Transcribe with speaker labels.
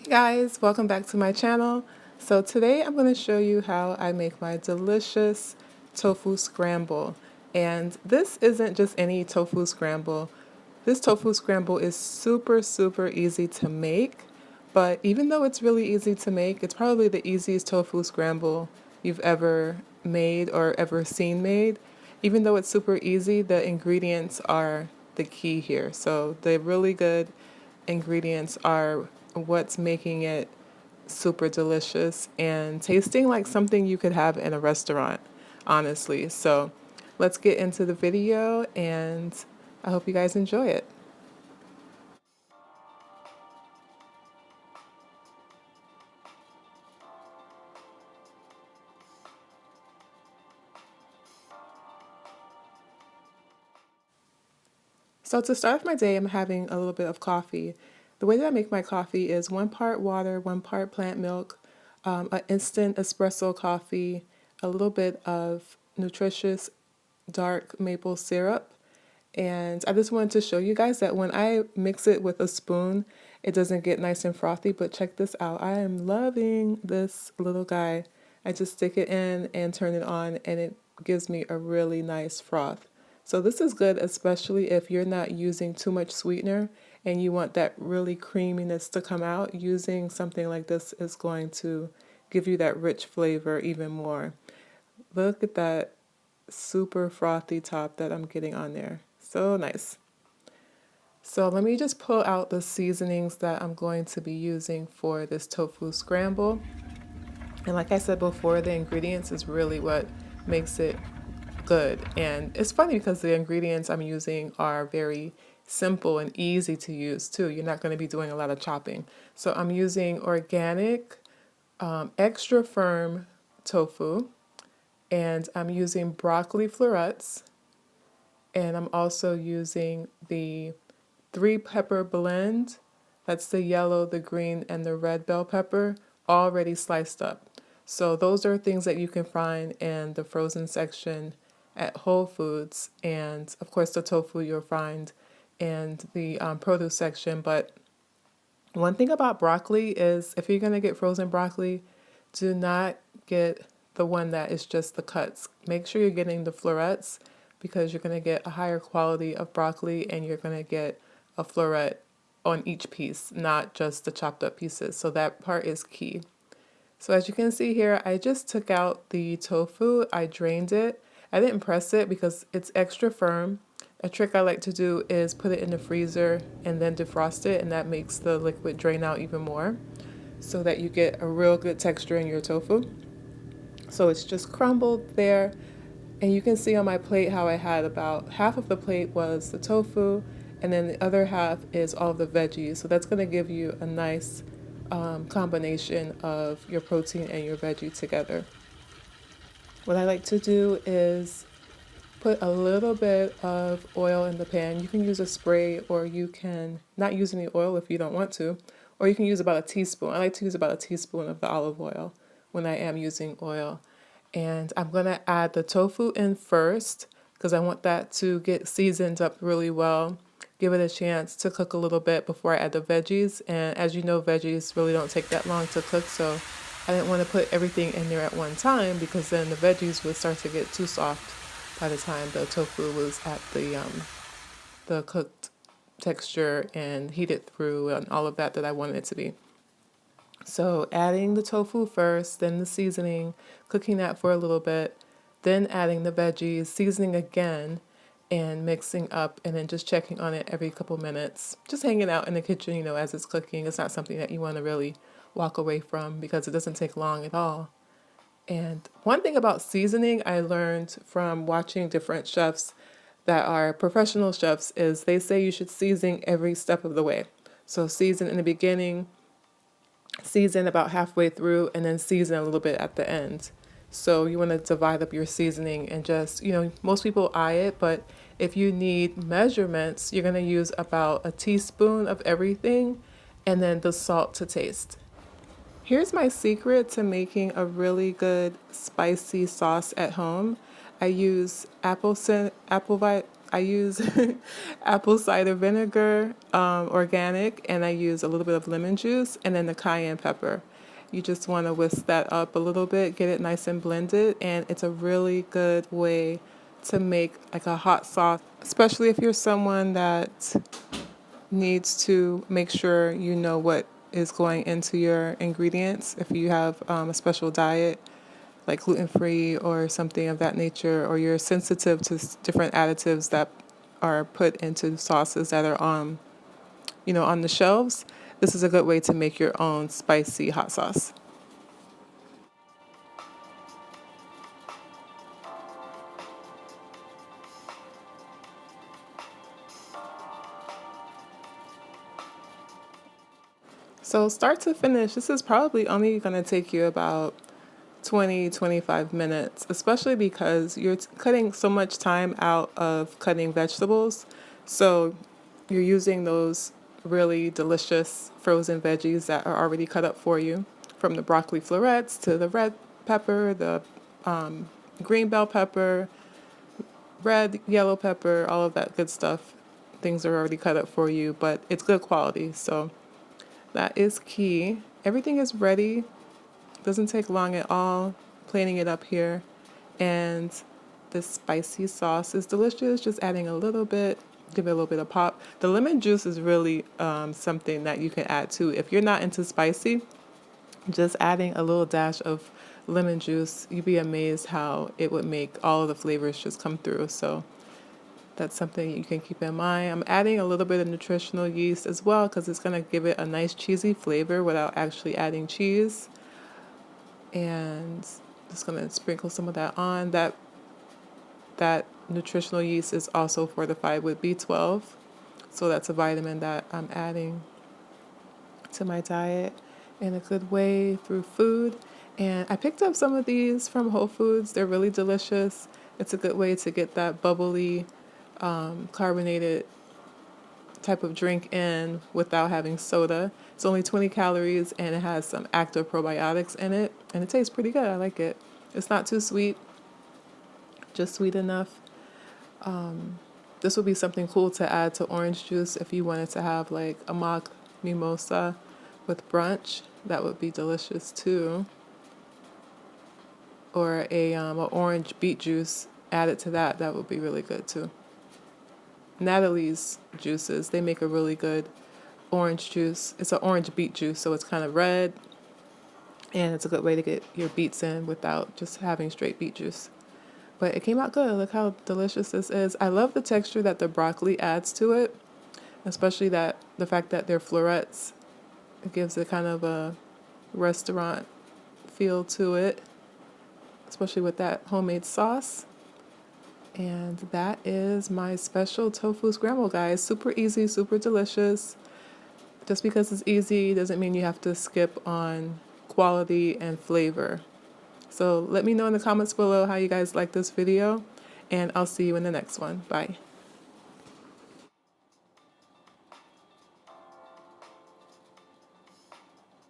Speaker 1: Hey guys, welcome back to my channel. So today I'm going to show you how I make my delicious tofu scramble. And this isn't just any tofu scramble. This tofu scramble is super easy to make, but even though it's really easy to make, it's probably the easiest tofu scramble you've ever made or ever seen made. Even though it's super easy, the ingredients are the key here. So the really good ingredients are what's making it super delicious and tasting like something you could have in a restaurant, honestly. So let's get into the video and I hope you guys enjoy it. So to start off my day, I'm having a little bit of coffee. The way that I make my coffee is 1 part water, 1 part plant milk, an instant espresso coffee, a little bit of nutritious dark maple syrup. And I just wanted to show you guys that when I mix it with a spoon, it doesn't get nice and frothy, but check this out. I am loving this little guy. I just stick it in and turn it on and it gives me a really nice froth. So this is good, especially if you're not using too much sweetener and you want that really creaminess to come out. Using something like this is going to give you that rich flavor even more. Look at that super frothy top that I'm getting on there. So nice. So let me just pull out the seasonings that I'm going to be using for this tofu scramble. And like I said before, the ingredients is really what makes it good. And it's funny because the ingredients I'm using are very simple and easy to use too. You're not going to be doing a lot of chopping. So I'm using organic, extra firm tofu, and I'm using broccoli florets, and I'm also using the 3 pepper blend. That's the yellow, the green, and the red bell pepper already sliced up. So those are things that you can find in the frozen section at Whole Foods, and of course the tofu you'll find in the produce section. But one thing about broccoli is if you're going to get frozen broccoli, do not get the one that is just the cuts. Make sure you're getting the florets because you're going to get a higher quality of broccoli and you're going to get a floret on each piece, not just the chopped up pieces. So that part is key. So as you can see here, I just took out the tofu, I drained it. I didn't press it because it's extra firm. A trick I like to do is put it in the freezer and then defrost it, and that makes the liquid drain out even more so that you get a real good texture in your tofu. So it's just crumbled there. And you can see on my plate how I had about half of the plate was the tofu, and then the other half is all the veggies. So that's going to give you a nice combination of your protein and your veggie together. What I like to do is put a little bit of oil in the pan. You can use a spray or you can not use any oil if you don't want to, or you can use about a teaspoon. I like to use about a teaspoon of the olive oil when I am using oil. And I'm going to add the tofu in first because I want that to get seasoned up really well. Give it a chance to cook a little bit before I add the veggies. And as you know, veggies really don't take that long to cook, so I didn't want to put everything in there at one time because then the veggies would start to get too soft by the time the tofu was at the cooked texture and heated through and all of that I wanted it to be. So adding the tofu first, then the seasoning, cooking that for a little bit, then adding the veggies, seasoning again, and mixing up, and then just checking on it every couple minutes. Just hanging out in the kitchen, as it's cooking. It's not something that you want to really walk away from because it doesn't take long at all. And one thing about seasoning I learned from watching different chefs that are professional chefs is they say you should season every step of the way. So season in the beginning, season about halfway through, and then season a little bit at the end. So you want to divide up your seasoning and just, most people eye it, but if you need measurements, you're going to use about a teaspoon of everything and then the salt to taste. Here's my secret to making a really good spicy sauce at home. I use apple I use apple cider vinegar, organic, and I use a little bit of lemon juice and then the cayenne pepper. You just want to whisk that up a little bit, get it nice and blended, and it's a really good way to make like a hot sauce, especially if you're someone that needs to make sure you know what is going into your ingredients. If you have a special diet, like gluten-free or something of that nature, or you're sensitive to different additives that are put into sauces that are on the shelves, this is a good way to make your own spicy hot sauce. So start to finish, this is probably only going to take you about 20-25 minutes, especially because you're cutting so much time out of cutting vegetables. So you're using those really delicious frozen veggies that are already cut up for you, from the broccoli florets to the red pepper, the green bell pepper, red, yellow pepper, all of that good stuff. Things are already cut up for you, but it's good quality. So that is key. Everything is ready. Doesn't take long at all. Planing it up here. And this spicy sauce is delicious. Just adding a little bit, give it a little bit of pop. The lemon juice is really something that you can add too. If you're not into spicy, just adding a little dash of lemon juice, you'd be amazed how it would make all of the flavors just come through. So that's something you can keep in mind. I'm adding a little bit of nutritional yeast as well because it's going to give it a nice cheesy flavor without actually adding cheese. And just going to sprinkle some of that on. That nutritional yeast is also fortified with B12. So that's a vitamin that I'm adding to my diet in a good way through food. And I picked up some of these from Whole Foods. They're really delicious. It's a good way to get that bubbly, carbonated type of drink in without having soda. It's only 20 calories and it has some active probiotics in it, and it tastes pretty good. I like it. It's not too sweet, just sweet enough. This would be something cool to add to orange juice if you wanted to have like a mock mimosa with brunch. That would be delicious too. Or an orange beet juice added to that. That would be really good too. Natalie's juices, they make a really good orange juice. It's an orange beet juice, so it's kind of red, and it's a good way to get your beets in without just having straight beet juice. But it came out good. Look how delicious this is. I love the texture that the broccoli adds to it, especially that the fact that they're florets. It gives it kind of a restaurant feel to it, especially with that homemade sauce. And that is my special tofu scramble, guys. Super easy, super delicious. Just because it's easy doesn't mean you have to skip on quality and flavor. So let me know in the comments below how you guys like this video, and I'll see you in the next one. Bye.